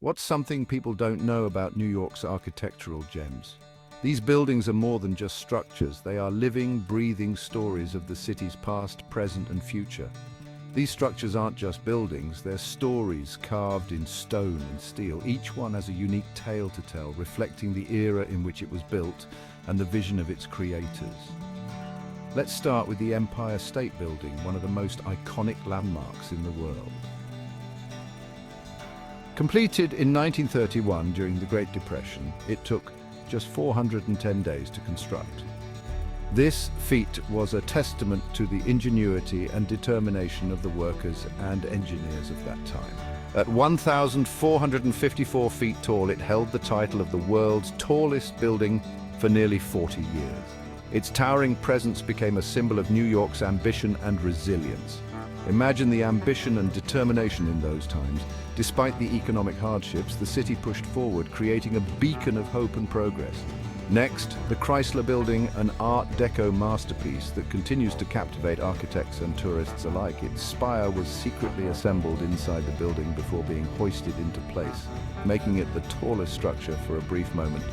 What's something people don't know about New York's architectural gems? These buildings are more than just structures. They are living, breathing stories of the city's past, present, and future. These structures aren't just buildings, they're stories carved in stone and steel. Each one has a unique tale to tell, reflecting the era in which it was built and the vision of its creators. Let's start with the Empire State Building, one of the most iconic landmarks in the world. Completed in 1931 during the Great Depression, it took just 410 days to construct. This feat was a testament to the ingenuity and determination of the workers and engineers of that time. At 1,454 feet tall, it held the title of the world's tallest building for nearly 40 years. Its towering presence became a symbol of New York's ambition and resilience. Imagine the ambition and determination in those times. Despite the economic hardships, the city pushed forward, creating a beacon of hope and progress. Next, the Chrysler Building, an Art Deco masterpiece that continues to captivate architects and tourists alike. Its spire was secretly assembled inside the building before being hoisted into place, making it the tallest structure for a brief moment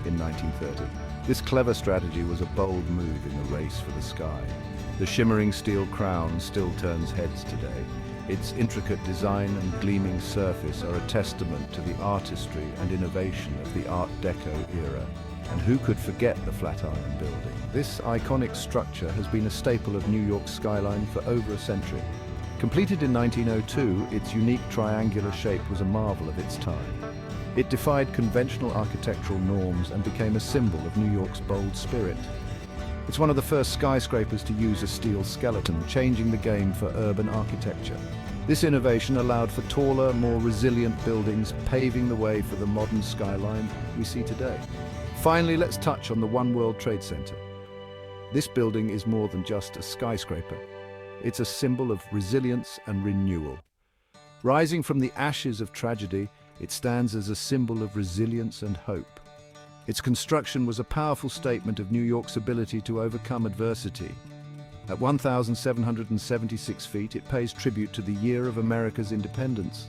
in 1930. This clever strategy was a bold move in the race for the sky. The shimmering steel crown still turns heads today. Its intricate design and gleaming surface are a testament to the artistry and innovation of the Art Deco era. And who could forget the Flatiron Building? This iconic structure has been a staple of New York's skyline for over a century. Completed in 1902, its unique triangular shape was a marvel of its time. It defied conventional architectural norms and became a symbol of New York's bold spirit. It's one of the first skyscrapers to use a steel skeleton, changing the game for urban architecture. This innovation allowed for taller, more resilient buildings, paving the way for the modern skyline we see today. Finally, let's touch on the One World Trade Center. This building is more than just a skyscraper. It's a symbol of resilience and renewal. Rising from the ashes of tragedy, it stands as a symbol of resilience and hope. Its construction was a powerful statement of New York's ability to overcome adversity. At 1,776 feet, it pays tribute to the year of America's independence.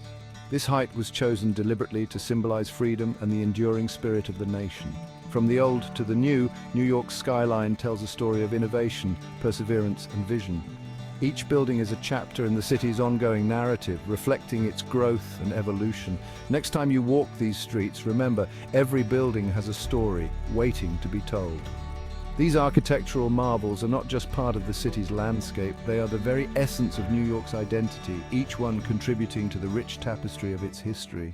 This height was chosen deliberately to symbolize freedom and the enduring spirit of the nation. From the old to the new, New York's skyline tells a story of innovation, perseverance, and vision. Each building is a chapter in the city's ongoing narrative, reflecting its growth and evolution. Next time you walk these streets, remember, every building has a story waiting to be told. These architectural marvels are not just part of the city's landscape, they are the very essence of New York's identity, each one contributing to the rich tapestry of its history.